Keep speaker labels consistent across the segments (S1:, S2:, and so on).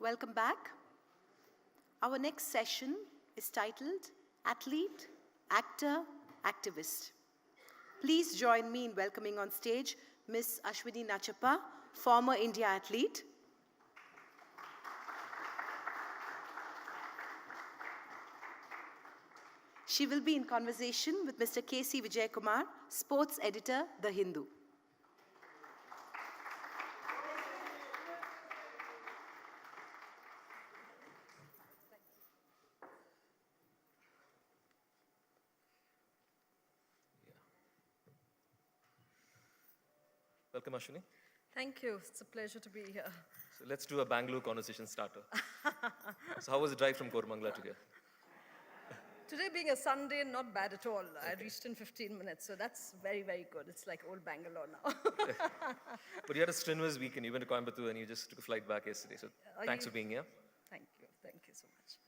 S1: Welcome back. Our next session is titled Athlete, Actor, Activist. Please join me in welcoming on stage Ms. Ashwini Nachappa, former India athlete. She will be in conversation with Mr. K.C. Vijayakumar, sports editor, The Hindu.
S2: Welcome, Ashwini.
S3: Thank you. It's a pleasure to be here.
S2: So let's do a Bangalore conversation starter. So how was the drive from Koramangala to here?
S3: Today being a Sunday, not bad at all. I reached in 15 minutes, so that's very, very good. It's like old Bangalore now.
S2: But you had a strenuous weekend. You went to Coimbatore and you just took a flight back yesterday. So thanks for being here.
S3: Thank you. Thank you so much.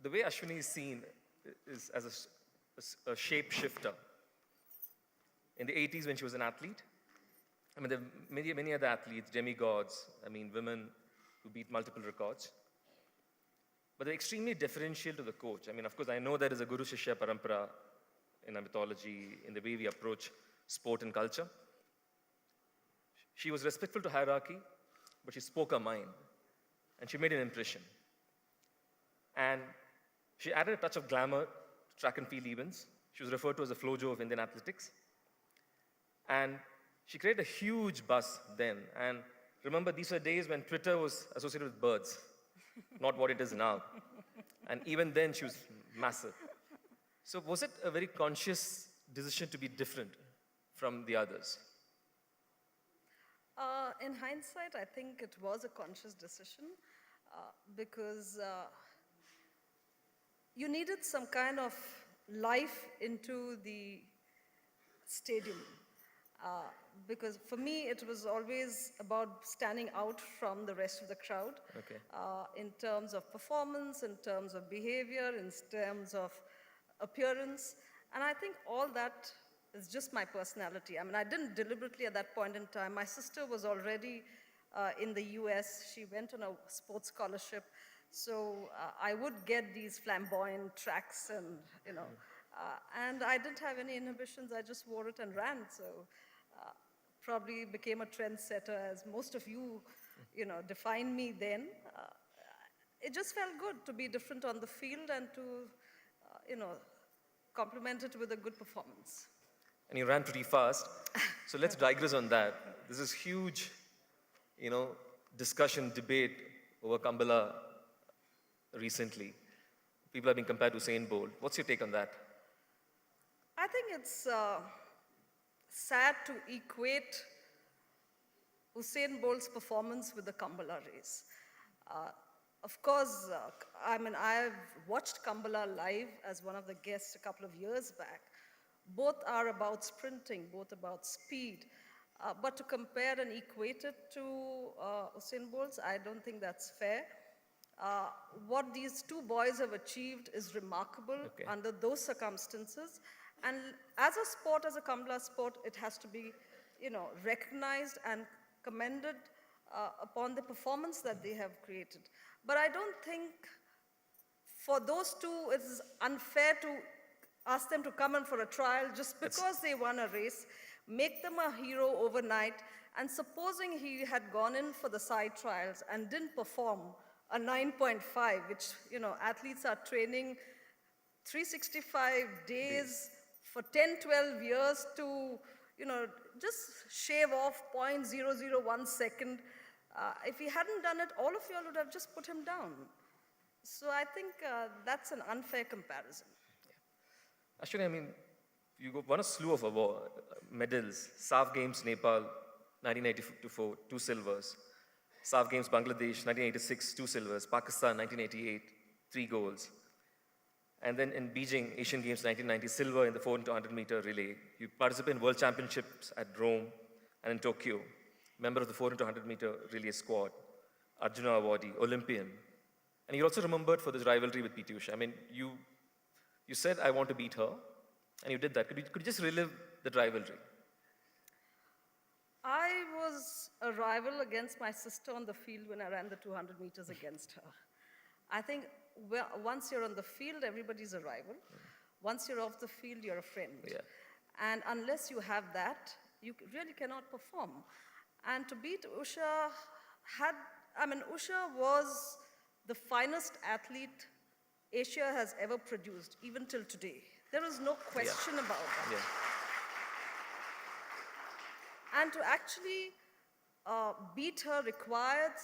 S2: The way Ashwini is seen is as a shapeshifter. In the 80s when she was an athlete, I mean, there are many other athletes, demigods, women who beat multiple records. But they're extremely differential to the coach. I mean, of course, I know there is a Guru Shishya Parampara in our mythology, in the way we approach sport and culture. She was respectful to hierarchy, but she spoke her mind. And she made an impression. And she added a touch of glamour to track and field events. She was referred to as the Flojo of Indian athletics. And she created a huge buzz then. And remember, these were days when Twitter was associated with birds, not what it is now. And even then, she was massive. So was it a very conscious decision to be different from the others?
S3: In hindsight, I think it was a conscious decision because you needed some kind of life into the stadium. Because for me, it was always about standing out from the rest of the crowd in terms of performance, in terms of behavior, in terms of appearance. And I think all that is just my personality. I mean, I didn't deliberately at that point in time. My sister was already in the US. She went on a sports scholarship. So I would get these flamboyant tracks and, and I didn't have any inhibitions. I just wore it and ran. So probably became a trendsetter, as most of you, defined me then. It just felt good to be different on the field and to, complement it with a good performance.
S2: And you ran pretty fast. So let's digress on that. This is huge, discussion, debate over Kambala recently. People have been compared to Usain Bolt. What's your take on that?
S3: I think it's sad to equate Usain Bolt's performance with the Kambala race. Of course, I've watched Kambala live as one of the guests a couple of years back. Both are about sprinting, both about speed. But to compare and equate it to Usain Bolt's, I don't think that's fair. What these two boys have achieved is remarkable under those circumstances. And as a sport, as a Kambala sport, it has to be, recognized and commended upon the performance that they have created. But I don't think for those two, it is unfair to ask them to come in for a trial just because they won a race, make them a hero overnight, and supposing he had gone in for the side trials and didn't perform a 9.5, which, athletes are training 365 days for 10, 12 years to, just shave off 0.001 second. If he hadn't done it, all of you all would have just put him down. So I think that's an unfair comparison.
S2: Actually, you won a slew of medals. SAF Games, Nepal, 1994, 2 silvers. SAF Games, Bangladesh, 1986, 2 silvers. Pakistan, 1988, 3 golds. And then in Beijing, Asian Games 1990, silver in the 4 into 100 meter relay. You participate in World Championships at Rome and in Tokyo. Member of the 4 into 100 meter relay squad. Arjuna awardee, Olympian. And you're also remembered for this rivalry with PT Usha. You said, I want to beat her, and you did that. Could you just relive the rivalry?
S3: I was a rival against my sister on the field when I ran the 200 meters against her. I think once you're on the field, everybody's a rival. Once you're off the field, you're a friend.
S2: Yeah.
S3: And unless you have that, you really cannot perform. And to beat Usha Usha was the finest athlete Asia has ever produced, even till today. There is no question about that.
S2: Yeah.
S3: And to actually beat her requires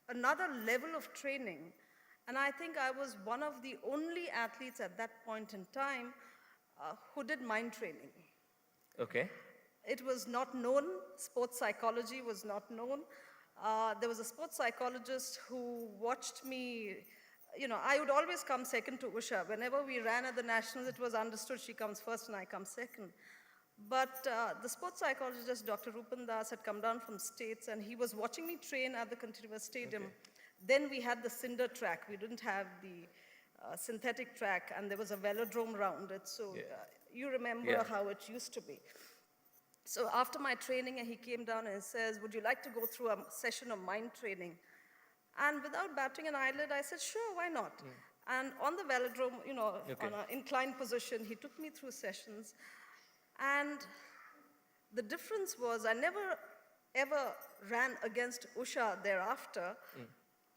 S3: another level of training. And I think I was one of the only athletes at that point in time who did mind training.
S2: Okay.
S3: It was not known, sports psychology was not known. There was a sports psychologist who watched me. I would always come second to Usha. Whenever we ran at the nationals, it was understood she comes first and I come second. But the sports psychologist, Dr. Rupan Das, had come down from States and he was watching me train at the Continuous Stadium.
S2: Okay.
S3: Then we had the cinder track. We didn't have the synthetic track and there was a velodrome around it. So you remember how it used to be. So after my training, he came down and says, would you like to go through a session of mind training? And without batting an eyelid, I said, sure, why not? And on the velodrome, on an inclined position, he took me through sessions. And the difference was I never, ever ran against Usha thereafter.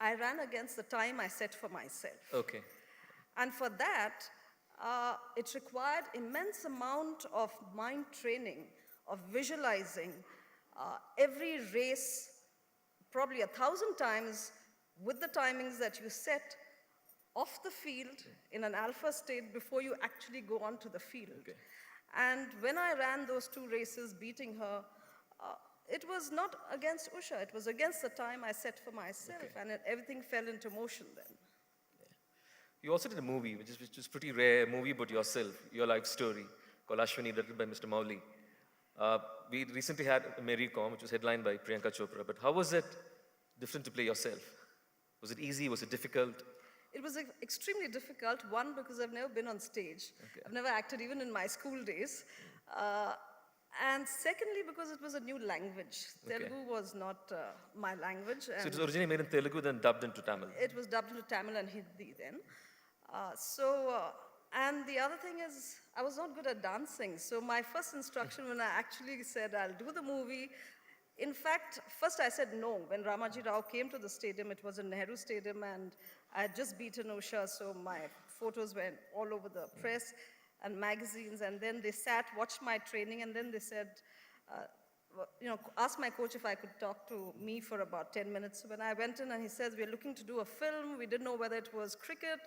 S3: I ran against the time I set for myself.
S2: Okay.
S3: And for that, it required immense amount of mind training, of visualizing every race, probably 1,000 times with the timings that you set off the field in an alpha state before you actually go onto the field.
S2: Okay.
S3: And when I ran those 2 races, beating her, it was not against Usha, it was against the time I set for myself, and everything fell into motion then.
S2: You also did a movie, which is pretty rare, a movie about yourself, your life story, called Ashwini, directed by Mr. Mowgli. We recently had Mary Com, which was headlined by Priyanka Chopra, but how was it different to play yourself? Was it easy? Was it difficult?
S3: It was extremely difficult, one, because I've never been on stage. I've never acted even in my school days. And secondly, because it was a new language. Telugu was not my language.
S2: So it was originally made in Telugu, then dubbed into Tamil.
S3: It was dubbed into Tamil and Hindi then. And the other thing is, I was not good at dancing. So my first instruction when I actually said, I'll do the movie, in fact, first I said no. When Ramaji Rao came to the stadium, it was in Nehru Stadium, and I had just beaten Usha, so my photos went all over the press and magazines. And then they sat, watched my training, and then they said, asked my coach if I could talk to me for about 10 minutes. So when I went in and he says, we're looking to do a film. We didn't know whether it was cricket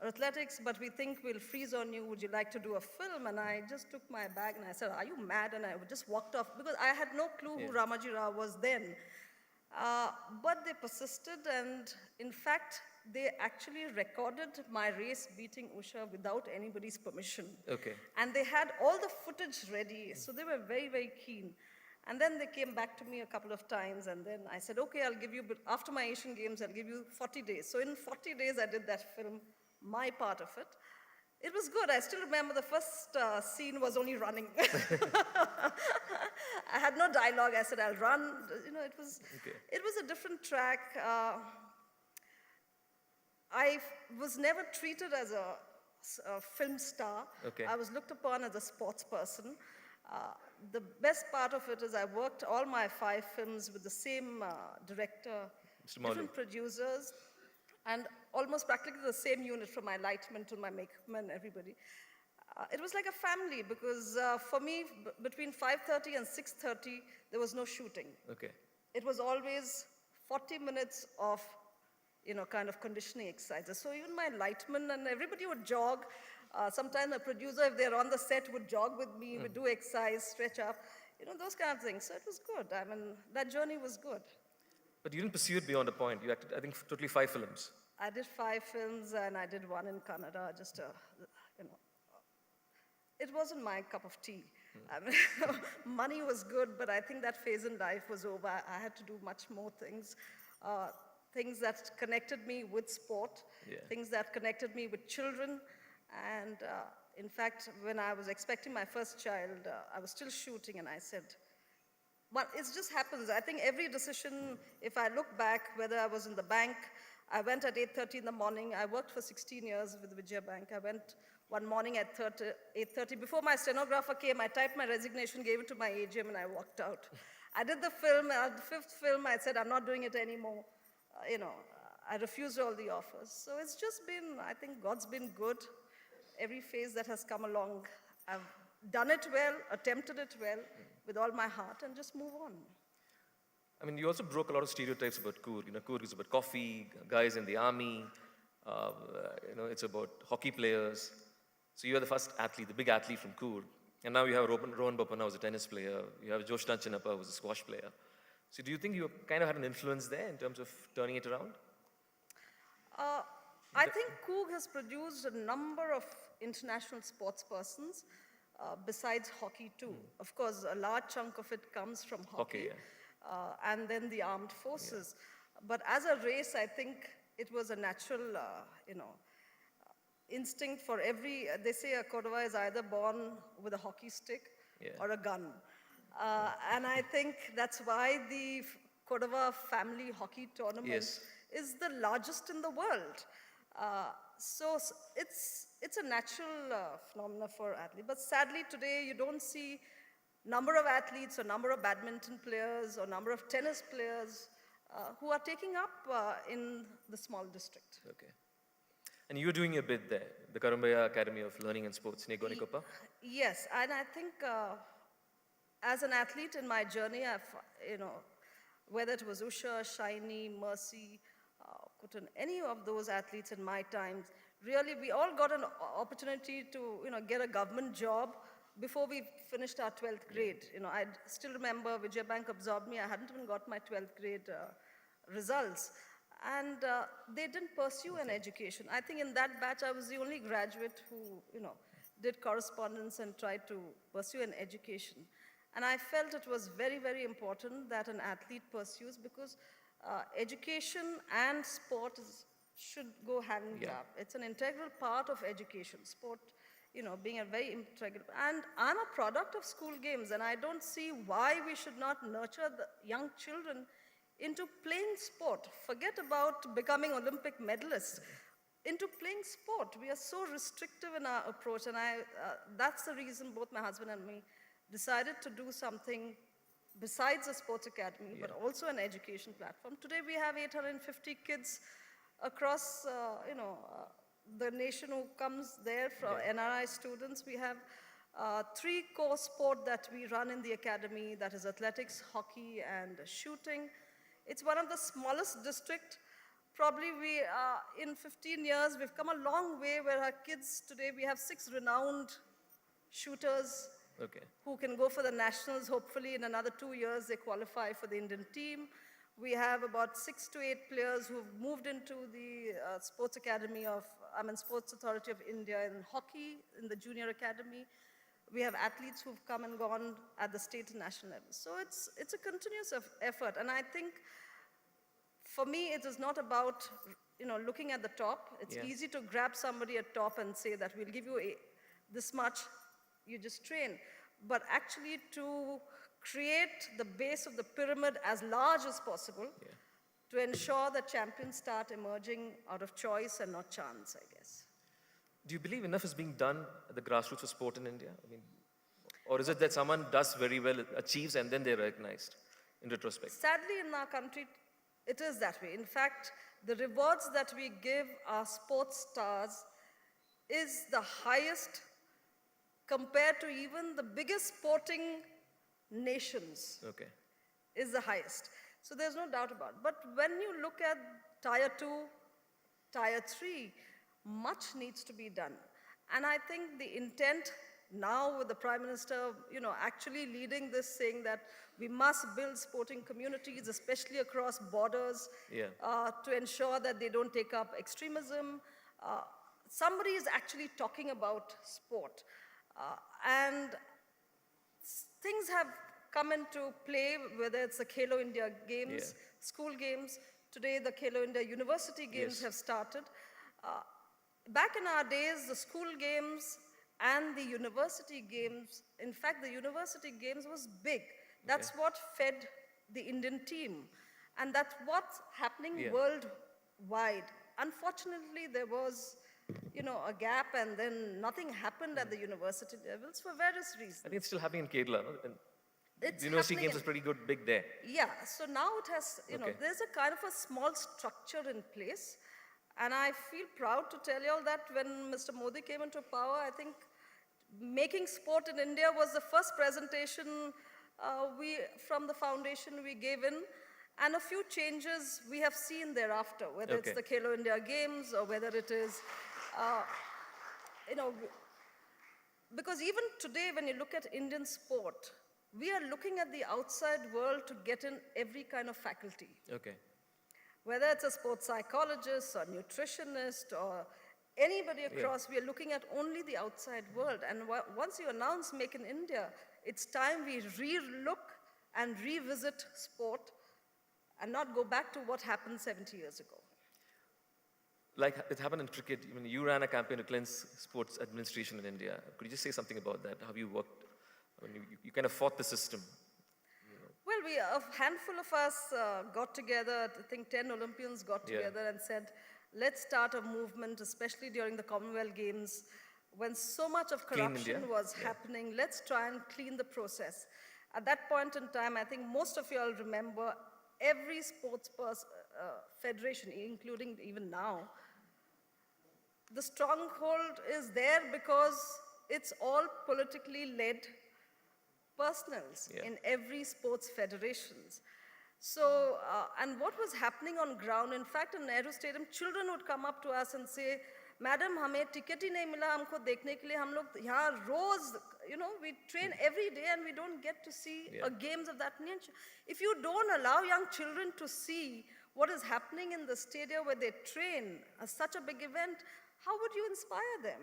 S3: or athletics, but we think we'll freeze on you. Would you like to do a film? And I just took my bag and I said, are you mad? And I just walked off because I had no clue who Ramaji Rao was then. But they persisted, and in fact, they actually recorded my race beating Usha without anybody's permission.
S2: Okay.
S3: And they had all the footage ready, so they were very, very keen. And then they came back to me a couple of times, and then I said, okay, I'll give you, but after my Asian Games, I'll give you 40 days. So in 40 days, I did that film, my part of it. It was good. I still remember the first scene was only running. I had no dialogue. I said, I'll run. It was a different track. I was never treated as a film star.
S2: Okay.
S3: I was looked upon as a sports person. The best part of it is I worked all my 5 films with the same director,
S2: Mr. Mowgli.
S3: different producers, and almost practically the same unit from my lightman to my makeup man, everybody. It was like a family because for me, between 5:30 and 6:30, there was no shooting.
S2: Okay.
S3: It was always 40 minutes of, kind of conditioning exercises. So even my lightman and everybody would jog. Sometimes a producer, if they're on the set, would jog with me, would do exercise, stretch up, those kind of things. So it was good. I mean, that journey was good.
S2: But you didn't pursue it beyond a point. You acted, I think, totally 5 films.
S3: I did 5 films, and I did 1 in Kannada, it wasn't my cup of tea. I mean, money was good, but I think that phase in life was over. I had to do much more things, things that connected me with sport, things that connected me with children. And in fact, when I was expecting my first child, I was still shooting, and I said, but it just happens. I think every decision, if I look back, whether I was in the bank, I went at 8:30 in the morning. I worked for 16 years with Vijaya Bank. I went one morning at 8:30. Before my stenographer came, I typed my resignation, gave it to my AGM, and I walked out. I did the film. The fifth film, I said, I'm not doing it anymore. I refused all the offers. So it's just been, I think God's been good. Every phase that has come along, I've done it well, attempted it well, with all my heart, and just move on.
S2: I mean, you also broke a lot of stereotypes about Coorg. Coorg is about coffee, guys in the army. It's about hockey players. So you are the first athlete, the big athlete from Coorg. And now you have Rohan Bopanna, who's a tennis player. You have Joshna Chinnappa, who's a squash player. So do you think you kind of had an influence there in terms of turning it around?
S3: I think Coorg has produced a number of international sports persons besides hockey too. Of course, a large chunk of it comes from hockey. And then the armed forces. But as a race, I think it was a natural, instinct for every, they say a Kodava is either born with a hockey stick or a gun. And I think that's why the Kodava family hockey tournament is the largest in the world. So it's a natural phenomena for athletes. But sadly today you don't see number of athletes or number of badminton players or number of tennis players who are taking up in the small district.
S2: Okay. And you're doing a bit there, the Karumbaya Academy of Learning and Sports, Negonikoppa?
S3: Yes, and I think as an athlete in my journey, whether it was Usha, Shiny, Mercy, Kutan, any of those athletes in my times, really we all got an opportunity to get a government job before we finished our 12th grade. I still remember Vijaya Bank absorbed me. I hadn't even got my 12th grade results. And they didn't pursue an education. I think in that batch, I was the only graduate who, did correspondence and tried to pursue an education. And I felt it was very, very important that an athlete pursues because education and sport should go hand in hand. It's an integral part of education. Sport, being a very integral. And I'm a product of school games, and I don't see why we should not nurture the young children into playing sport. Forget about becoming Olympic medalists. Into playing sport. We are so restrictive in our approach, and that's the reason both my husband and me decided to do something besides a sports academy, but also an education platform. Today we have 850 kids across, the nation who comes there from NRI students. We have 3 core sports that we run in the academy, that is athletics, hockey, and shooting. It's one of the smallest districts. Probably in 15 years, we've come a long way where our kids today, we have 6 renowned shooters who can go for the nationals. Hopefully in another 2 years, they qualify for the Indian team. We have about 6 to 8 players who've moved into the Sports Authority of India in hockey, in the junior academy. We have athletes who've come and gone at the state and national level. So it's a continuous effort. And I think for me, it is not about looking at the top. It's easy to grab somebody at top and say that we'll give you this much, you just train. But actually to create the base of the pyramid as large as possible to ensure that champions start emerging out of choice and not chance, I guess.
S2: Do you believe enough is being done at the grassroots of sport in India? I mean, or is it that someone does very well, achieves, and then they're recognized in retrospect?
S3: Sadly, in our country, it is that way. In fact, the rewards that we give our sports stars is the highest compared to even the biggest sporting nations. Is the highest. So there's no doubt about it. But when you look at Tier 2, Tier 3, much needs to be done. And I think the intent now with the Prime Minister, actually leading this, saying that we must build sporting communities, especially across borders, to ensure that they don't take up extremism. Somebody is actually talking about sport. And things have come into play, whether it's the Khelo India Games, school games. Today, the Khelo India University Games have started. Back in our days, the school games and the university games, in fact, the university games was big. That's what fed the Indian team. And that's what's happening
S2: Yeah.
S3: worldwide. Unfortunately, there was, a gap and then nothing happened at the university levels for various reasons.
S2: I think it's still happening in Kerala. No? And
S3: It's
S2: the University
S3: happening
S2: Games
S3: in-
S2: is pretty good, big there.
S3: Yeah, so now it has,
S2: Okay.
S3: there's a kind of a small structure in place. And I feel proud to tell you all that when Mr. Modi came into power, I think making sport in India was the first presentation from the foundation we gave in. And a few changes we have seen thereafter, whether it's
S2: Okay.
S3: the Khelo India Games or whether it is, you know, because even today, when you look at Indian sport, we are looking at the outside world to get in every kind of faculty.
S2: Okay.
S3: Whether it's a sports psychologist or nutritionist or anybody across, we are looking at only the outside world. And once you announce Make in India, it's time we re-look and revisit sport and not go back to what happened 70 years ago.
S2: Like it happened in cricket, I mean, you ran a campaign to cleanse sports administration in India. Could you just say something about that? How you worked? I mean, you kind of fought the system.
S3: Well, a handful of us got together, I think 10 Olympians got
S2: Yeah.
S3: together and said, let's start a movement, especially during the Commonwealth Games, when so much of
S2: Clean
S3: corruption
S2: India?
S3: was happening. Let's try and clean the process. At that point in time, I think most of you all remember every sports federation, including even now, the stronghold is there because it's all politically led personals
S2: Yeah.
S3: in every sports federations. So, and what was happening on ground, in fact, in Nehru Stadium, children would come up to us and say, Madam, हमें ticket ही नहीं मिला हमको देखने के लिए हम लोग यहाँ रोज, we train every day and we don't get to see
S2: Yeah.
S3: games of that nature. If you don't allow young children to see what is happening in the stadium where they train, such a big event, how would you inspire them?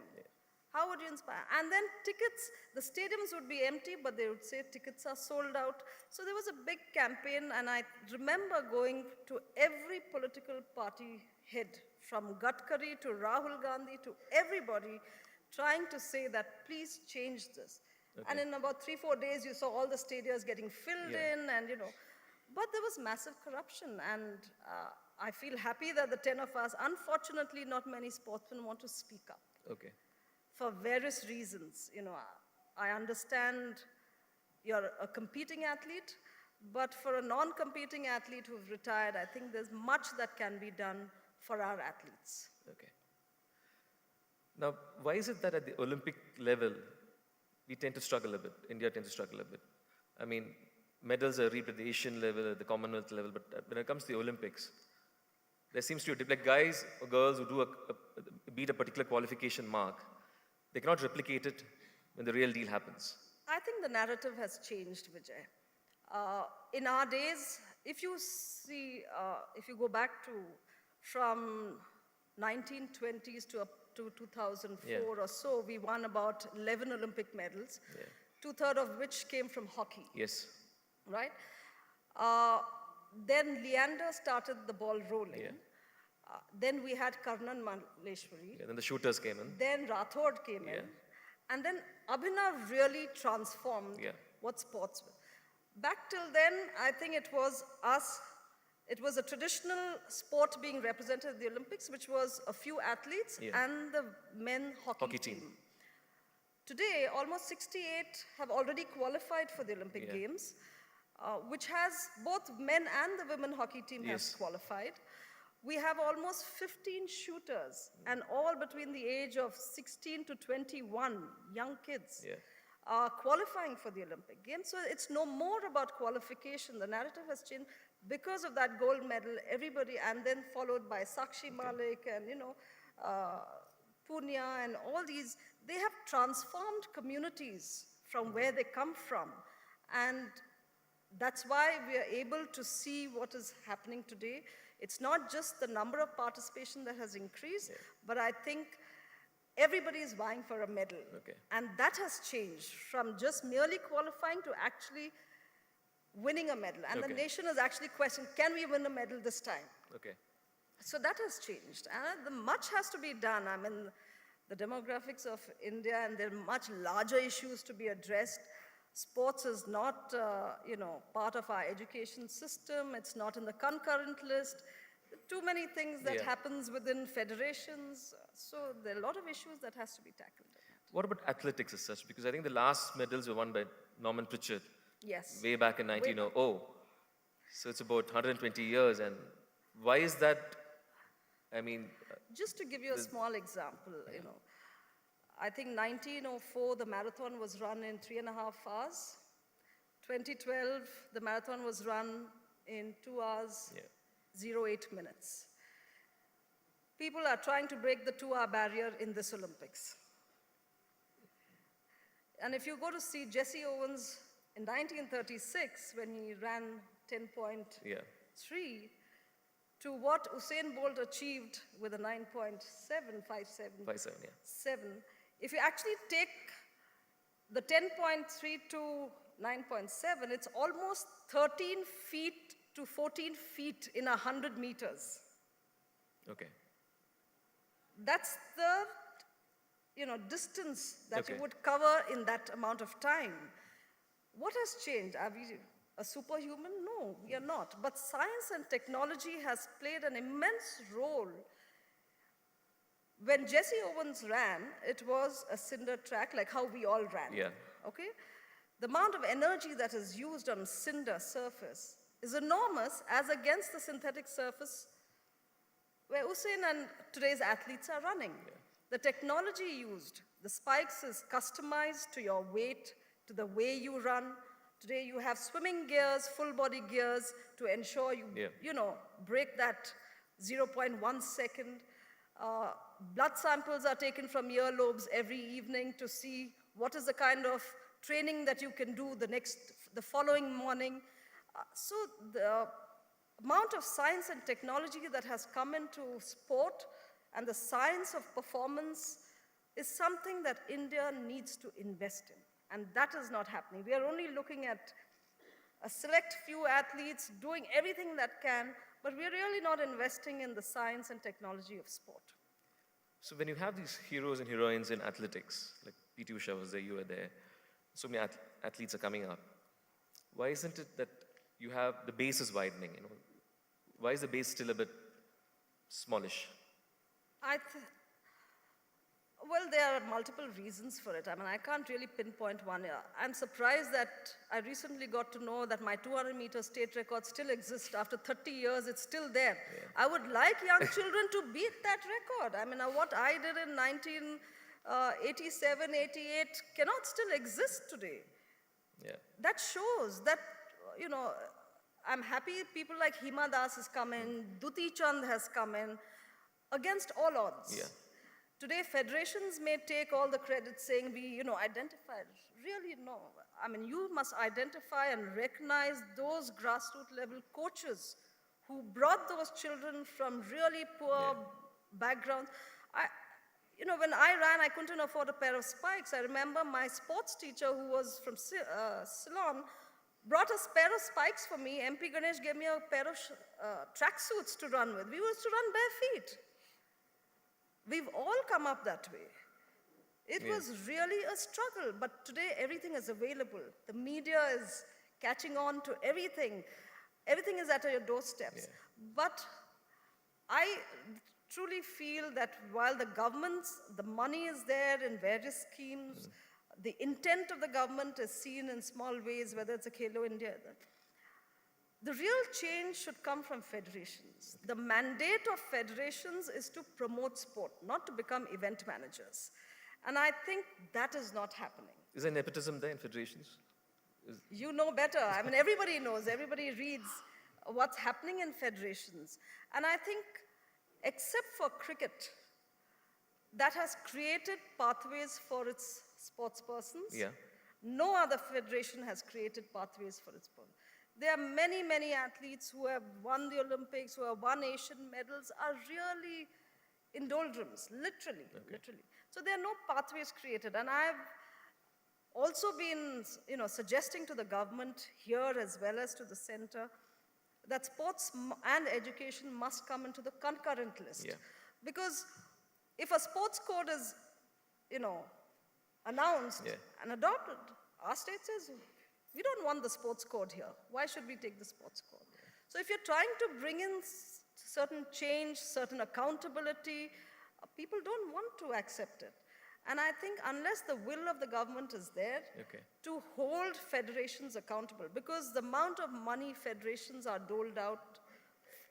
S3: How would you inspire? And then tickets, the stadiums would be empty, but they would say tickets are sold out. So there was a big campaign, and I remember going to every political party head, from Gadkari to Rahul Gandhi to everybody, trying to say that please change this. And in about 3-4 days, you saw all the stadiums getting filled
S2: Yeah.
S3: in, and but there was massive corruption, and I feel happy that the 10 of us, unfortunately, not many sportsmen want to speak up
S2: Okay.
S3: for various reasons. I understand you're a competing athlete, but for a non-competing athlete who've retired, I think there's much that can be done for our athletes.
S2: Okay. Now, why is it that at the Olympic level, we tend to struggle a bit? India tends to struggle a bit. I mean, medals are reaped at the Asian level, at the Commonwealth level, but when it comes to the Olympics, there seems to be like guys or girls who do beat a particular qualification mark, they cannot replicate it when the real deal happens.
S3: I think the narrative has changed, Vijay. In our days, if you see, if you go back to from 1920s to up to 2004
S2: Yeah.
S3: or so, we won about 11 Olympic medals,
S2: Yeah.
S3: 2/3 of which came from hockey.
S2: Yes.
S3: Right? Then Leander started the ball rolling.
S2: Yeah.
S3: Then we had Karnan Malleshwari.
S2: Yeah, then the shooters came in.
S3: Then Rathod came
S2: Yeah.
S3: in. And then Abhinav really transformed
S2: Yeah.
S3: what sports were. Back till then, I think it was us. It was a traditional sport being represented at the Olympics, which was a few athletes
S2: Yeah.
S3: and the men hockey,
S2: Hockey team.
S3: Today, almost 68 have already qualified for the Olympic
S2: Yeah.
S3: Games, which has both men and the women hockey team has
S2: Yes.
S3: qualified. We have almost 15 shooters, and all between the age of 16 to 21, young kids,
S2: Yeah.
S3: qualifying for the Olympic Games. So it's no more about qualification. The narrative has changed because of that gold medal. Everybody, and then followed by Sakshi Malik and Punya and all these. They have transformed communities from where they come from, and that's why we are able to see what is happening today. It's not just the number of participation that has increased, but I think everybody is vying for a medal.
S2: Okay.
S3: And that has changed from just merely qualifying to actually winning a medal. And the
S2: Okay.
S3: nation is actually questioning, can we win a medal this time?
S2: Okay.
S3: So that has changed. And much has to be done. I mean, the demographics of India, and there are much larger issues to be addressed. Sports is not, part of our education system. It's not in the concurrent list. Too many things that
S2: Yeah.
S3: happens within federations. So there are a lot of issues that has to be tackled.
S2: What about athletics as such? Because I think the last medals were won by Norman Pritchard
S3: Yes.
S2: way back in 1900. So it's about 120 years. And why is that? I mean,
S3: Just to give you a small example, I think 1904, the marathon was run in 3.5 hours. 2012, the marathon was run in 2 hours,
S2: Yeah.
S3: 08 minutes. People are trying to break the 2-hour barrier in this Olympics. And if you go to see Jesse Owens in 1936, when he ran 10.3,
S2: yeah.
S3: to what Usain Bolt achieved with a 9.757,
S2: 5-7, yeah.
S3: 7, if you actually take the 10.3 to 9.7, it's almost 13 feet to 14 feet in 100 meters.
S2: Okay.
S3: That's the distance that
S2: Okay.
S3: you would cover in that amount of time. What has changed? Are we a superhuman? No, we are not. But science and technology has played an immense role. When Jesse Owens ran, it was a cinder track, like how we all ran.
S2: Yeah.
S3: Okay? The amount of energy that is used on cinder surface is enormous as against the synthetic surface where Usain and today's athletes are running. The technology used, the spikes is customized to your weight, to the way you run. Today you have swimming gears, full body gears to ensure you,
S2: Yeah.
S3: break that 0.1 second. Blood samples are taken from earlobes every evening to see what is the kind of training that you can do the following morning. So the amount of science and technology that has come into sport and the science of performance is something that India needs to invest in. And that is not happening. We are only looking at a select few athletes doing everything that can, but we're really not investing in the science and technology of sport.
S2: So when you have these heroes and heroines in athletics, like P.T. Usha was there, you were there, so many athletes are coming up, why isn't it that you have, the base is widening, Why is the base still a bit smallish?
S3: Well, there are multiple reasons for it. I mean, I can't really pinpoint one. I'm surprised that I recently got to know that my 200-meter state record still exists. After 30 years, it's still there.
S2: Yeah.
S3: I would like young children to beat that record. I mean, what I did in 1987, 88 cannot still exist today.
S2: Yeah.
S3: That shows that, I'm happy people like Hima Das has come in, Duti Chand has come in, against all odds.
S2: Yeah.
S3: Today, federations may take all the credit saying we, identified. Really, no. I mean, you must identify and recognize those grassroots level coaches who brought those children from really poor backgrounds. When I ran, I couldn't afford a pair of spikes. I remember my sports teacher, who was from Ceylon, brought a pair of spikes for me. MP Ganesh gave me a pair of tracksuits to run with. We used to run bare feet. We've all come up that way. It was really a struggle, but today everything is available. The media is catching on to everything. Everything is at your doorsteps.
S2: Yeah.
S3: But I truly feel that while the money is there in various schemes, the intent of the government is seen in small ways, whether it's a Khelo India. The real change should come from federations. The mandate of federations is to promote sport, not to become event managers. And I think that is not happening.
S2: Is there nepotism there in federations?
S3: You know better. I mean, everybody knows, everybody reads what's happening in federations. And I think, except for cricket, that has created pathways for its sports persons.
S2: Yeah.
S3: No other federation has created pathways for its sports. There are many, many athletes who have won the Olympics, who have won Asian medals, are really in doldrums, literally. So there are no pathways created. And I've also been, suggesting to the government here as well as to the center that sports and education must come into the concurrent list.
S2: Yeah.
S3: Because if a sports code is, announced and adopted, our state says, we don't want the sports code here. Why should we take the sports code? So if you're trying to bring in certain change, certain accountability, people don't want to accept it. And I think unless the will of the government is there
S2: Okay.
S3: to hold federations accountable, because the amount of money federations are doled out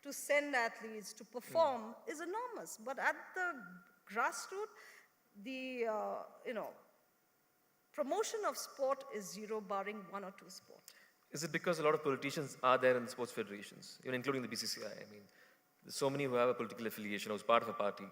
S3: to send athletes to perform is enormous. But at the grassroots, the promotion of sport is zero, barring one or two sports.
S2: Is it because a lot of politicians are there in the sports federations, even including the BCCI? I mean, there's so many who have a political affiliation or who's part of a party.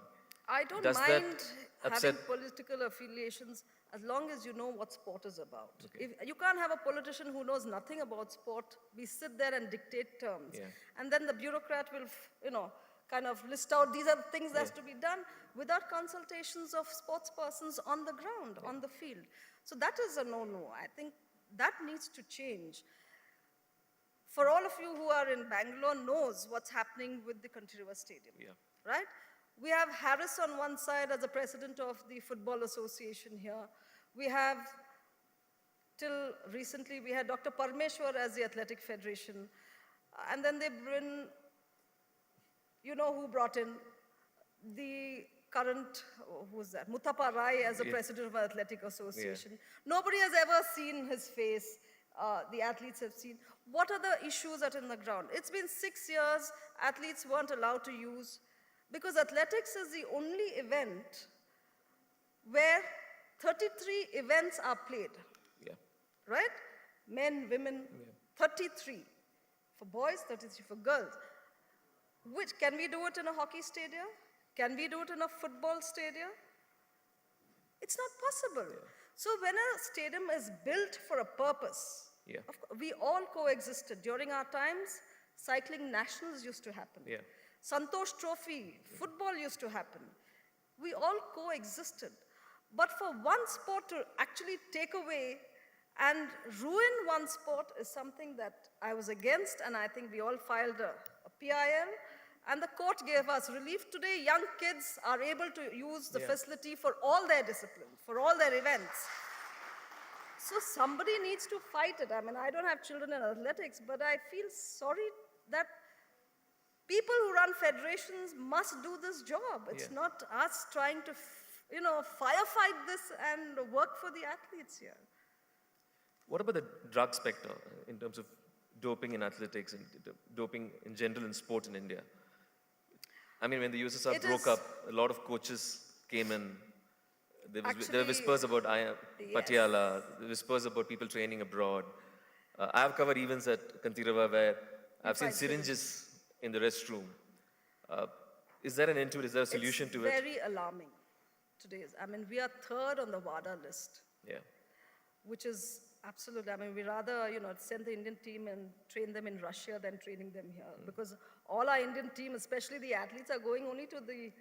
S3: I don't
S2: Does that
S3: mind
S2: upset-
S3: having political affiliations as long as you know what sport is about.
S2: Okay.
S3: If you can't have a politician who knows nothing about sport, we sit there and dictate terms.
S2: Yeah.
S3: And then the bureaucrat will, kind of list out these are the things that's to be done without consultations of sports persons on the ground, on the field. So that is a no-no. I think that needs to change. For all of you who are in Bangalore knows what's happening with the Kantirava Stadium,
S2: Yeah.
S3: right? We have Harris on one side as the president of the Football Association here. We have, till recently, we had Dr. Parmeshwar as the Athletic Federation. And then they bring, you know who brought in? The current, who's that? Muthappa Rai as the president of the Athletic Association. Nobody has ever seen his face. The athletes have seen. What are the issues that are in the ground? It's been 6 years, athletes weren't allowed to use, because athletics is the only event where 33 events are played,
S2: Yeah.
S3: right? Men, women, 33. For boys, 33 for girls. Which, can we do it in a hockey stadium? Can we do it in a football stadium? It's not possible. So when a stadium is built for a purpose, we all coexisted. During our times, cycling nationals used to happen.
S2: Yeah.
S3: Santosh Trophy, football used to happen. We all coexisted. But for one sport to actually take away and ruin one sport is something that I was against, and I think we all filed a PIL, and the court gave us relief. Today, young kids are able to use the facility for all their disciplines, for all their events. So somebody needs to fight it. I mean, I don't have children in athletics, but I feel sorry that people who run federations must do this job. It's not us trying to, firefight this and work for the athletes here.
S2: What about the drug specter in terms of doping in athletics and doping in general in sport in India? I mean, when the USSR broke up, a lot of coaches came in. There were whispers about Patiala, whispers about people training abroad. I have covered events at Kantirava where I've seen syringes in the restroom. Is there an end to it? Is there a solution to it?
S3: It's very alarming today. I mean, we are third on the WADA list, which is absolutely, I mean, we rather, send the Indian team and train them in Russia than training them here. Because all our Indian team, especially the athletes, are going only to the,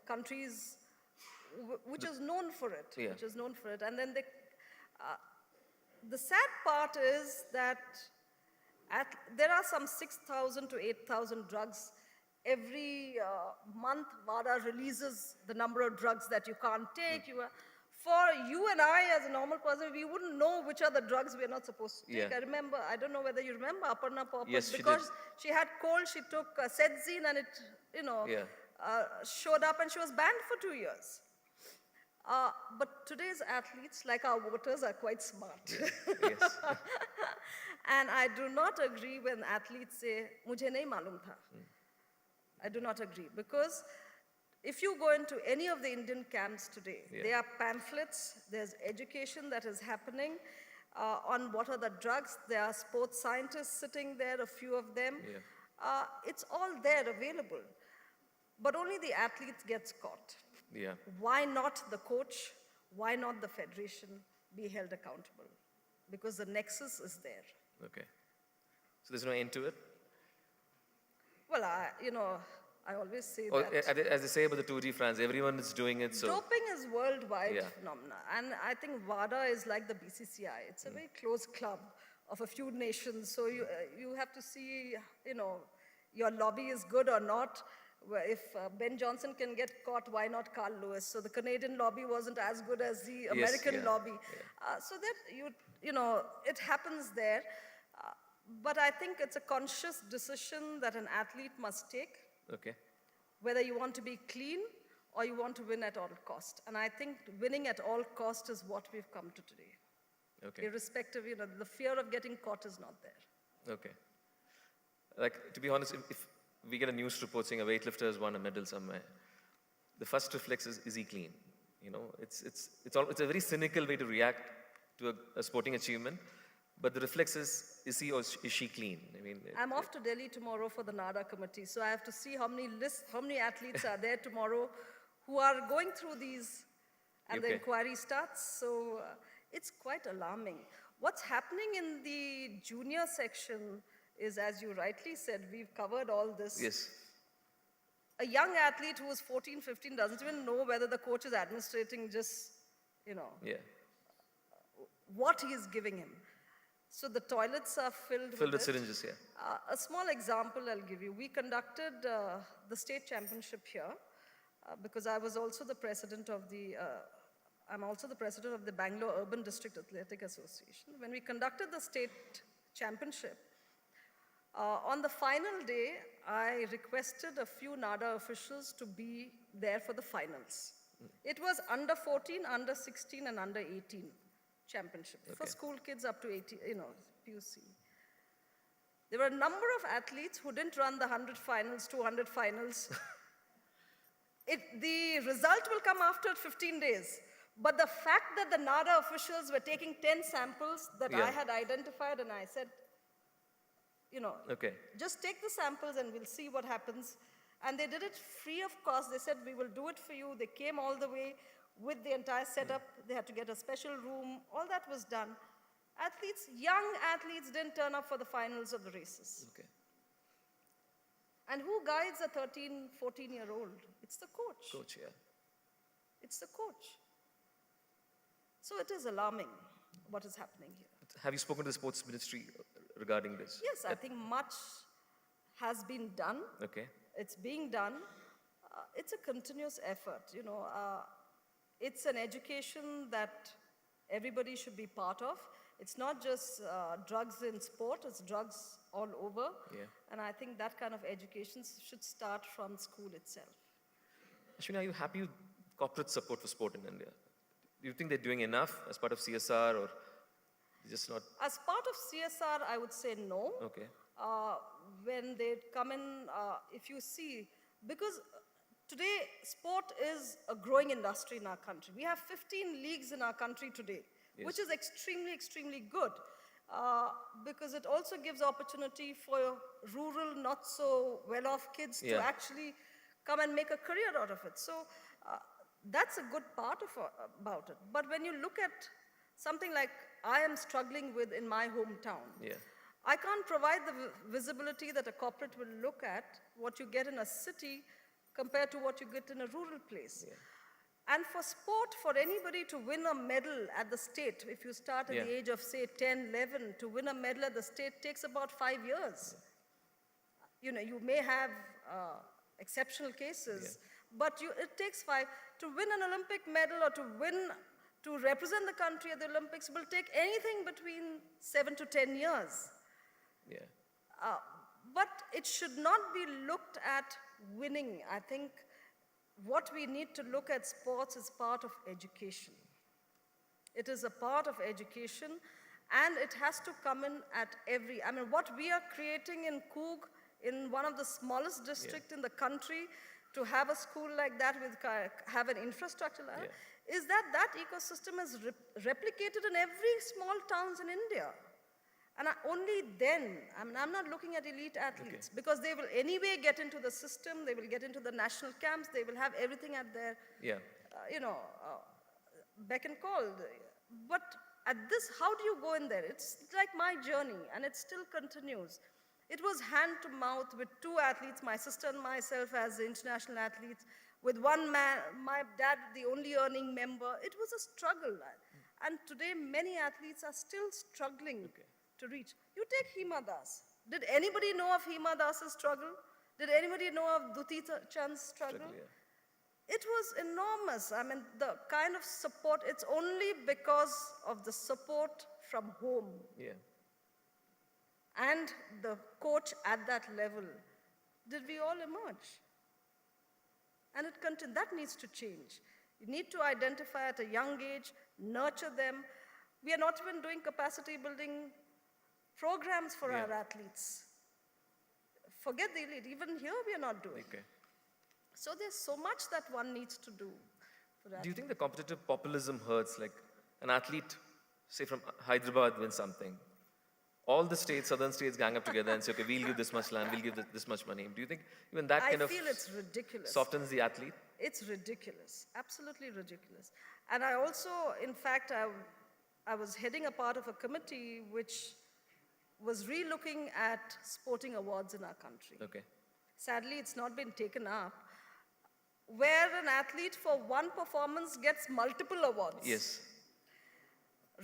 S3: countries which is known for it, which is known for it. And then the sad part is that there are some 6,000 to 8,000 drugs. Every month, WADA releases the number of drugs that you can't take. For you and I, as a normal person, we wouldn't know which are the drugs we're not supposed to take. I don't know whether you remember Aparna Pauper.
S2: Yes,
S3: because she had cold, she took Sedzine and it, showed up and she was banned for 2 years. But today's athletes, like our voters, are quite smart.
S2: Yes.
S3: And I do not agree when athletes say, "Mujhe nahi malum tha." I do not agree, because if you go into any of the Indian camps today, there are pamphlets, there's education that is happening on what are the drugs. There are sports scientists sitting there, a few of them. It's all there available. But only the athlete gets caught. Why not the coach? Why not the federation be held accountable? Because the nexus is there.
S2: Okay. So there's no end to it?
S3: Well, I always say that.
S2: As they say about the Tour de France, everyone is doing it, so...
S3: Doping is worldwide phenomena. And I think WADA is like the BCCI. It's a very close club of a few nations. So you have to see, your lobby is good or not. if Ben Johnson can get caught, why not Carl Lewis? So the Canadian lobby wasn't as good as the American
S2: yeah,
S3: lobby. So that you know, it happens there. But I think it's a conscious decision that an athlete must take,
S2: Okay.
S3: whether you want to be clean or you want to win at all cost. And I think winning at all cost is what we've come to today.
S2: Okay.
S3: Irrespective, you know, the fear of getting caught is not there.
S2: Okay. Like, to be honest, if we get a news report saying a weightlifter has won a medal somewhere, the first reflex is he clean? You know, it's a very cynical way to react to a sporting achievement, but the reflex is he or is she clean? I mean,
S3: I'm off to Delhi tomorrow for the NADA committee, so I have to see how many athletes are there tomorrow who are going through these, and the
S2: Okay.
S3: inquiry starts. So it's quite alarming. What's happening in the junior section is, as you rightly said, we've covered all this.
S2: yes,
S3: A young athlete who is 14, 15 doesn't even know whether the coach is administrating just, you know,
S2: yeah,
S3: what he is giving him. So the toilets are filled
S2: filled with
S3: it.
S2: syringes, yeah.
S3: A small example I'll give you. We conducted the state championship here because I was also the president of the, I'm also the president of the Bangalore Urban District Athletic Association. When we conducted the state championship, on the final day, I requested a few NADA officials to be there for the finals. It was under 14, under 16, and under 18 championship for
S2: Okay.
S3: school kids up to 18, you know, PUC. There were a number of athletes who didn't run the 100 finals, 200 finals. The result will come after 15 days. But the fact that the NADA officials were taking 10 samples that
S2: Yeah.
S3: I had identified, and I said, you know,
S2: Okay.
S3: just take the samples and we'll see what happens. And they did it free of cost. They said, we will do it for you. They came all the way with the entire setup. They had to get a special room. All that was done. Athletes, young athletes didn't turn up for the finals of the races.
S2: Okay.
S3: And who guides a 13, 14-year-old? It's the coach.
S2: Coach, yeah.
S3: It's the coach. So it is alarming what is happening here.
S2: Have you spoken to the sports ministry regarding this?
S3: Yes, I think much has been done.
S2: Okay.
S3: It's being done. It's a continuous effort, you know. It's an education that everybody should be part of. It's not just drugs in sport, it's drugs all over.
S2: Yeah.
S3: And I think that kind of education should start from school itself.
S2: Ashwini, are you happy with corporate support for sport in India? Do you think they're doing enough as part of CSR, or just not?
S3: As part of CSR, I would say no.
S2: Okay.
S3: When they come in, if you see, because today sport is a growing industry in our country. We have 15 leagues in our country today,
S2: Yes.
S3: which is extremely, extremely good. Because it also gives opportunity for rural, not so well-off kids to
S2: Yeah.
S3: actually come and make a career out of it. So that's a good part of about it. But when you look at something like I am struggling with in my hometown,
S2: Yeah.
S3: I can't provide the visibility that a corporate will look at what you get in a city compared to what you get in a rural place.
S2: Yeah.
S3: And for sport, for anybody to win a medal at the state, if you start at
S2: Yeah.
S3: the age of, say, 10, 11, to win a medal at the state takes about 5 years. You know, you may have exceptional cases, but it takes 5. To win an Olympic medal or to represent the country at the Olympics will take anything between 7 to 10 years.
S2: Yeah.
S3: But it should not be looked at winning. I think what we need to look at sports is part of education. It is a part of education, and it has to come in at I mean, what we are creating in Coog, in one of the smallest districts in the country, to have a school like that with have an infrastructure like that, is that ecosystem is replicated in every small towns in India. And only then, I'm not looking at elite athletes, because they will anyway get into the system, they will get into the national camps, they will have everything at their,
S2: Yeah.
S3: beck and call. But at this, how do you go in there? It's like my journey, and it still continues. It was hand to mouth with 2 athletes, my sister and myself as the international athletes, with one man, my dad, the only earning member. It was a struggle. And today, many athletes are still struggling to reach. You take Hima Das. Did anybody know of Hima Das's struggle? Did anybody know of Duti Chand's struggle?
S2: Struggle, yeah.
S3: It was enormous. I mean, the kind of support, it's only because of the support from home
S2: Yeah.
S3: and the coach at that level did we all emerge. And that needs to change. You need to identify at a young age, nurture them. We are not even doing capacity building programs for
S2: Yeah.
S3: our athletes. Forget the elite, even here we are not doing.
S2: Okay.
S3: So there's so much that one needs to do for that.
S2: Do you think the competitive populism hurts? Like an athlete, say from Hyderabad, wins something. All the states, southern states, gang up together and say, okay, we'll give this much land, we'll give this much money. Do you think even that
S3: I
S2: kind of
S3: feel it's ridiculous.
S2: softens the athlete?
S3: It's ridiculous, absolutely ridiculous. And I also, in fact, I was heading a part of a committee which was re-looking at sporting awards in our country.
S2: Okay.
S3: Sadly, it's not been taken up, where an athlete for one performance gets multiple awards.
S2: Yes.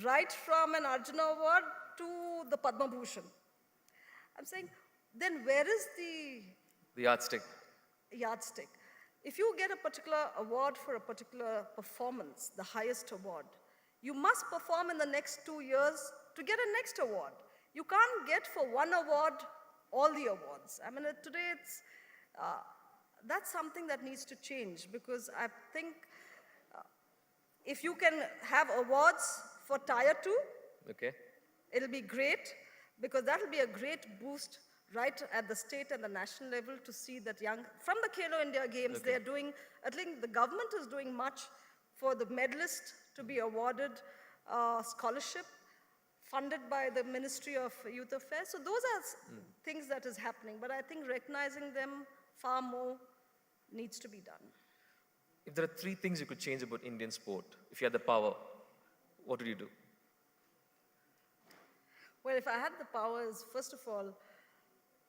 S3: Right from an Arjuna Award to the Padma Bhushan. I'm saying, then where is the
S2: The yardstick.
S3: yardstick? If you get a particular award for a particular performance, the highest award, you must perform in the next 2 years to get a next award. You can't get for one award all the awards. I mean, today that's something that needs to change, because I think if you can have awards for Tier 2,
S2: Okay.
S3: it'll be great, because that'll be a great boost right at the state and the national level to see that from the Khelo India Games,
S2: Okay.
S3: they're doing, I think the government is doing much for the medalist to be awarded scholarship funded by the Ministry of Youth Affairs. So those are things that is happening, but I think recognizing them far more needs to be done.
S2: If there are 3 things you could change about Indian sport, if you had the power, what would you do?
S3: Well, if I had the powers, first of all,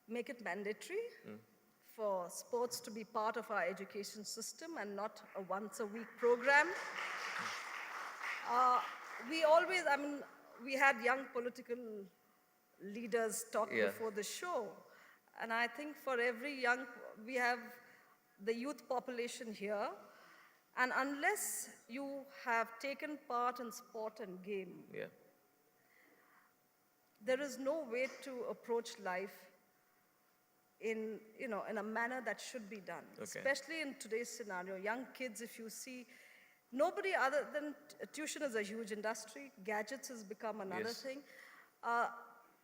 S3: make it mandatory for sports to be part of our education system and not a once-a-week program. We had young political leaders talk
S2: Yeah.
S3: before the show, and I think for we have the youth population here, and unless you have taken part in sport and game,
S2: Yeah.
S3: there is no way to approach life in a manner that should be done.
S2: Okay.
S3: Especially in today's scenario. Young kids, if you see, nobody other than tuition is a huge industry. Gadgets has become another
S2: Yes.
S3: thing.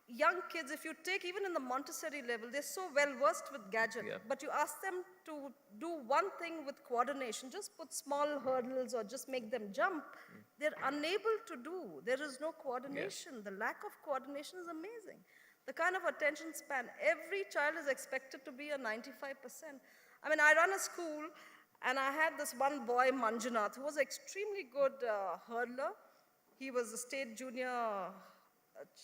S3: Young kids, if you take even in the Montessori level, they're so well versed with gadget,
S2: Yeah.
S3: but you ask them to do one thing with coordination, just put small hurdles or just make them jump, they're unable to do. There is no coordination. The lack of coordination is amazing. The kind of attention span, every child is expected to be a 95%. I mean, I run a school, and I had this one boy, Manjunath, who was an extremely good hurdler. He was a state junior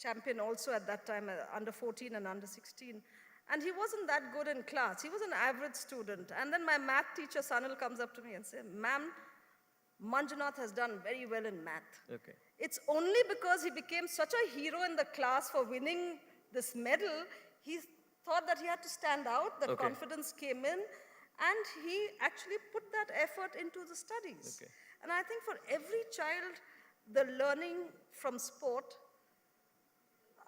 S3: champion also at that time, under 14 and under 16. And he wasn't that good in class. He was an average student. And then my math teacher, Sanil, comes up to me and says, "Ma'am, Manjunath has done very well in math."
S2: Okay.
S3: It's only because he became such a hero in the class for winning this medal, he thought that he had to stand out, that
S2: Okay.
S3: confidence came in, and he actually put that effort into the studies.
S2: Okay.
S3: And I think for every child, the learning from sport,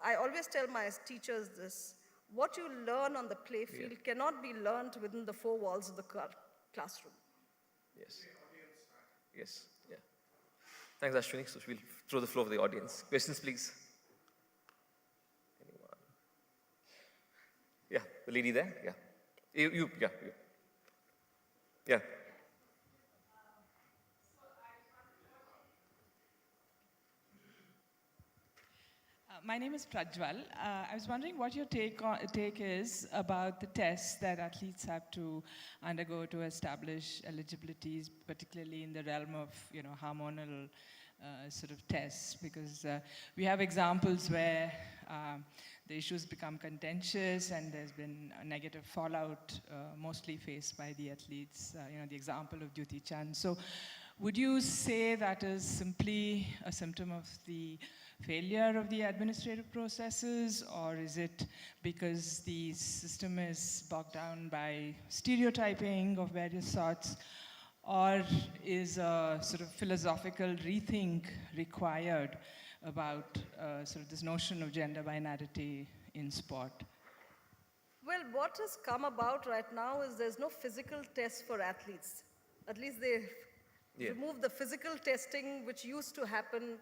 S3: I always tell my teachers this, what you learn on the play field cannot be learned within the 4 walls of the classroom.
S2: Yes. Yes. Yeah. Thanks, Ashwini. So we'll throw the floor to the audience. Questions, please. Anyone? Yeah, the lady there. Yeah. You. Yeah. You. Yeah.
S4: My name is Prajwal. I was wondering what your take is about the tests that athletes have to undergo to establish eligibilities, particularly in the realm of hormonal sort of tests, because we have examples where the issues become contentious and there's been a negative fallout mostly faced by the athletes. The example of Duti Chand. So, would you say that is simply a symptom of the failure of the administrative processes, or is it because the system is bogged down by stereotyping of various sorts, or is a sort of philosophical rethink required about sort of this notion of gender binarity in sport?
S3: Well, what has come about right now is there's no physical test for athletes. At least they removed the physical testing which used to happen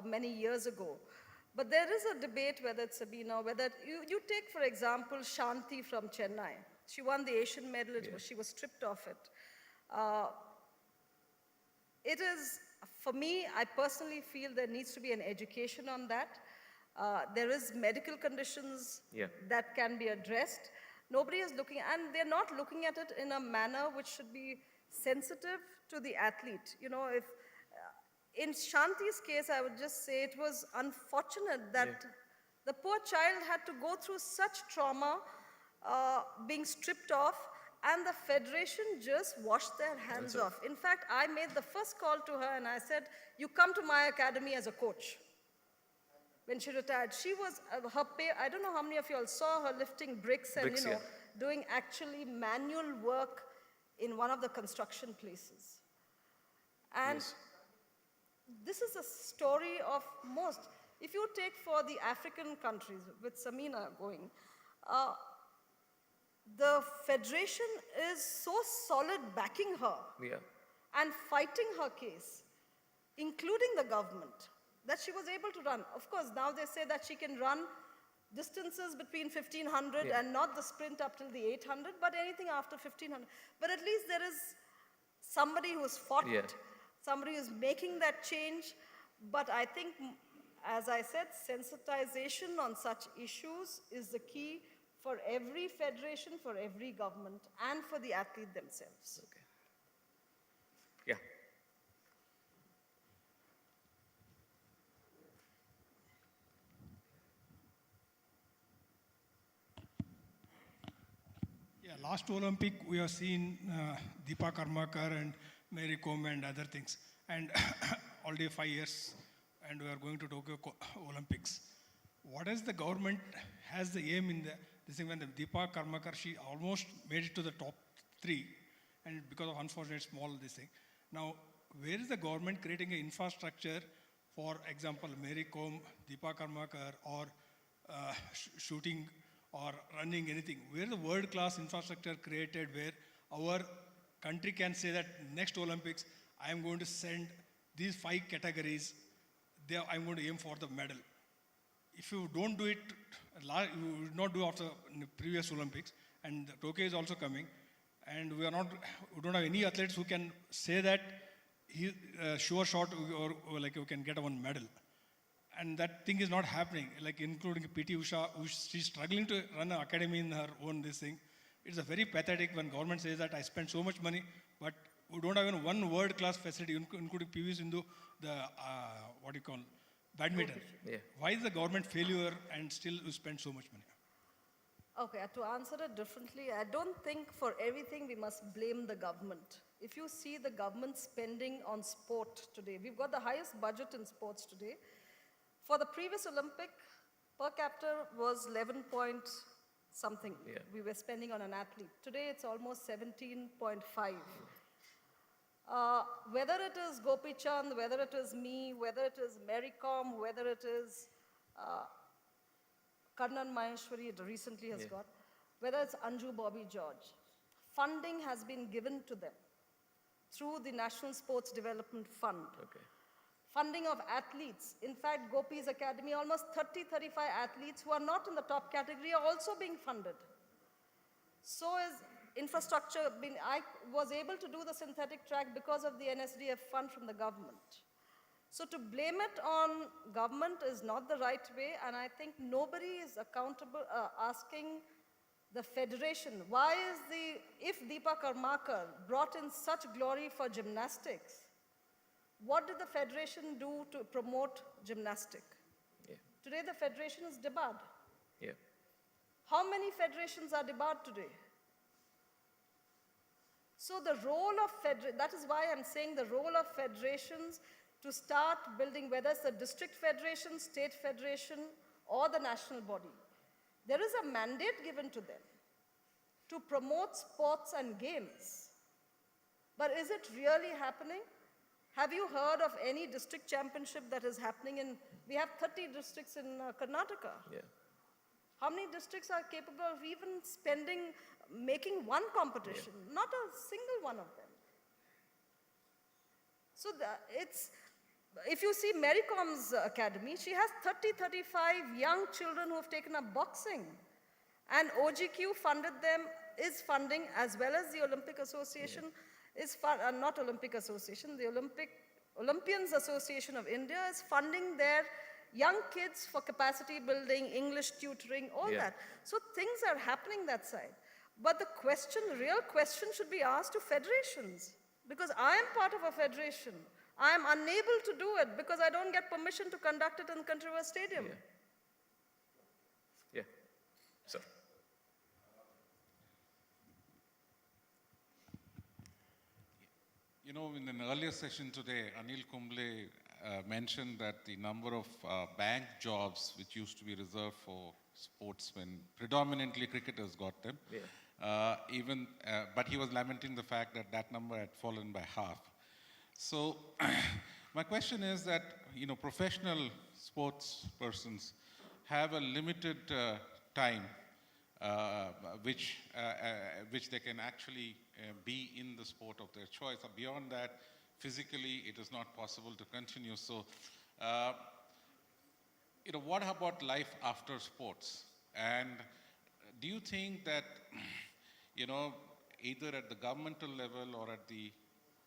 S3: many years ago. But there is a debate whether it's Sabina, whether you take, for example, Shanti from Chennai. She won the Asian medal, she was stripped of it. It is, for me, I personally feel there needs to be an education on that. There is medical conditions that can be addressed. Nobody is looking, and they're not looking at it in a manner which should be sensitive to the athlete. You know, if in Shanti's case, I would just say it was unfortunate that the poor child had to go through such trauma, being stripped off, and the federation just washed their hands off. In fact, I made the first call to her and I said, you come to my academy as a coach. When she retired, she was, her pay, I don't know how many of you all saw her lifting bricks and, doing actually manual work in one of the construction places. And this is a story of most. If you take for the African countries, with Samina going, the federation is so solid backing her and fighting her case, including the government, that she was able to run. Of course, now they say that she can run distances between 1500 and not the sprint up till the 800, but anything after 1500. But at least there is somebody who's fought it, somebody who's making that change. But I think, as I said, sensitization on such issues is the key for every federation, for every government, and for the athlete themselves.
S2: Okay. Yeah.
S5: Yeah, last Olympic we have seen Deepa Karmakar and Mary Kom and other things, and already 5 years, and we are going to Tokyo Olympics. What is the government has the aim in this thing? When the Deepa Karmakar, she almost made it to the top 3, and because of unfortunate small this thing. Now, where is the government creating an infrastructure, for example, Mary Kom, Deepa Karmakar, or shooting or running, anything? Where the world-class infrastructure created where our country can say that next Olympics, I am going to send these 5 categories, I'm going to aim for the medal. If you don't do it, you would not do after the previous Olympics, and Tokyo is also coming, and we don't have any athletes who can say that sure shot or like you can get one medal. And that thing is not happening, like including PT Usha, she's struggling to run an academy in her own this thing. It's a very pathetic when government says that I spent so much money, but we don't have even one world-class facility, including PV Sindhu, the, what do you call, badminton. Why is the government failure and still you spend so much money?
S3: Okay, to answer it differently, I don't think for everything we must blame the government. If you see the government spending on sport today, we've got the highest budget in sports today. For the previous Olympic, per capita was 11 point something we were spending on an athlete. Today it's almost 17.5. Whether it is Gopi Chand, whether it is me, whether it is Mary Kom, whether it is Karnan Maheshwari, it recently has got, whether it's Anju Bobby George, funding has been given to them through the National Sports Development Fund. Funding of athletes. In fact, Gopi's Academy, almost 30, 35 athletes who are not in the top category are also being funded. So is infrastructure. I was able to do the synthetic track because of the NSDF fund from the government. So to blame it on government is not the right way, and I think nobody is accountable, asking the federation, why is if Deepa Karmakar brought in such glory for gymnastics, what did the federation do to promote gymnastics? Today the federation is debarred. How many federations are debarred today? So the role of that is why I'm saying the role of federations to start building, whether it's the district federation, state federation, or the national body. There is a mandate given to them to promote sports and games. But is it really happening? Have you heard of any district championship that is happening in, we have 30 districts in Karnataka.
S2: Yeah.
S3: How many districts are capable of even making one competition? Not a single one of them. So if you see Mary Com's academy, she has 35 young children who have taken up boxing. And OGQ is funding, as well as the Olympic Association, not Olympic Association, the Olympians Association of India is funding their young kids for capacity building, English tutoring, all that. So things are happening that side. But the real question should be asked to federations. Because I am part of a federation. I am unable to do it because I don't get permission to conduct it in Kantriva Stadium.
S2: Yeah. So.
S6: You know, in an earlier session today, Anil Kumble mentioned that the number of bank jobs which used to be reserved for sportsmen, predominantly cricketers got them. But he was lamenting the fact that that number had fallen by half. So my question is that, you know, professional sports persons have a limited time which they can actually be in the sport of their choice. Beyond that, physically, it is not possible to continue. So, you know, what about life after sports? And do you think that, you know, either at the governmental level or at the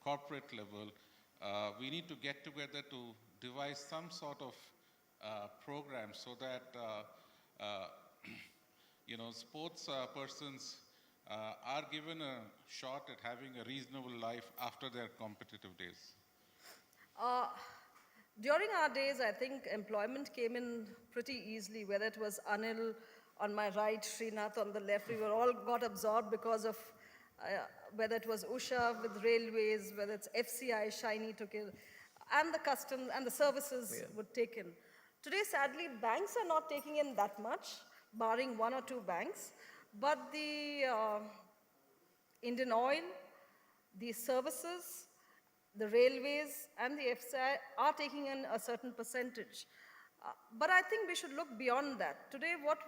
S6: corporate level, we need to get together to devise some sort of program so that, you know, sports persons are given a shot at having a reasonable life after their competitive days?
S3: During our days, I think employment came in pretty easily, whether it was Anil on my right, Srinath on the left. We were all got absorbed because of whether it was Usha with railways, whether it's FCI, Shiny took it, and the customs and the services would take in. Today, sadly, banks are not taking in that much, barring one or two banks. But the Indian Oil, the services, the railways, and the FCI are taking in a certain percentage. But I think we should look beyond that. Today, what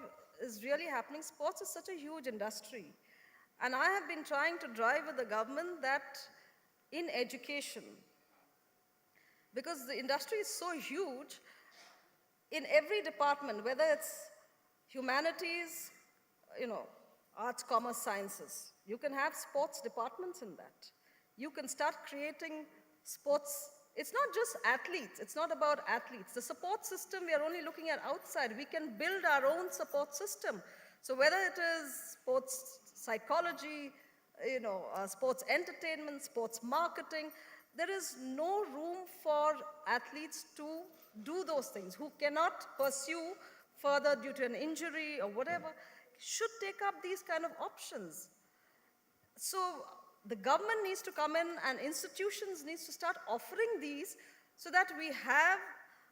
S3: is really happening, sports is such a huge industry. And I have been trying to drive with the government that in education, because the industry is so huge, in every department, whether it's humanities, you know, arts, commerce, sciences, you can have sports departments in that. You can start creating sports. It's not just athletes. It's not about athletes. The support system, we are only looking at outside. We can build our own support system. So whether it is sports psychology, you know, sports entertainment, sports marketing, there is no room for athletes to do those things who cannot pursue further due to an injury or whatever, should take up these kind of options. So the government needs to come in and institutions needs to start offering these so that we have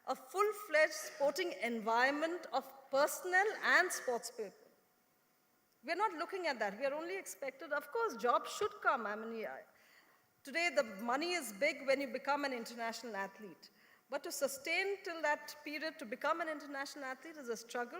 S3: a full-fledged sporting environment of personnel and sports people. We're not looking at that. We are only expected, of course, jobs should come. I mean, today the money is big when you become an international athlete. But to sustain till that period to become an international athlete is a struggle.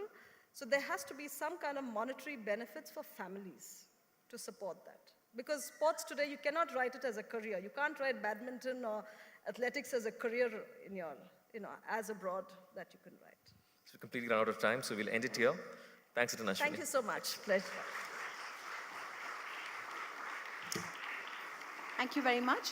S3: So there has to be some kind of monetary benefits for families to support that. Because sports today, you cannot write it as a career. You can't write badminton or athletics as a career in your, you know, as abroad that you can write.
S2: So we're completely run out of time, so we'll end it here. Thanks, Ashwini.
S3: Thank you so much. Pleasure.
S1: Thank you very much.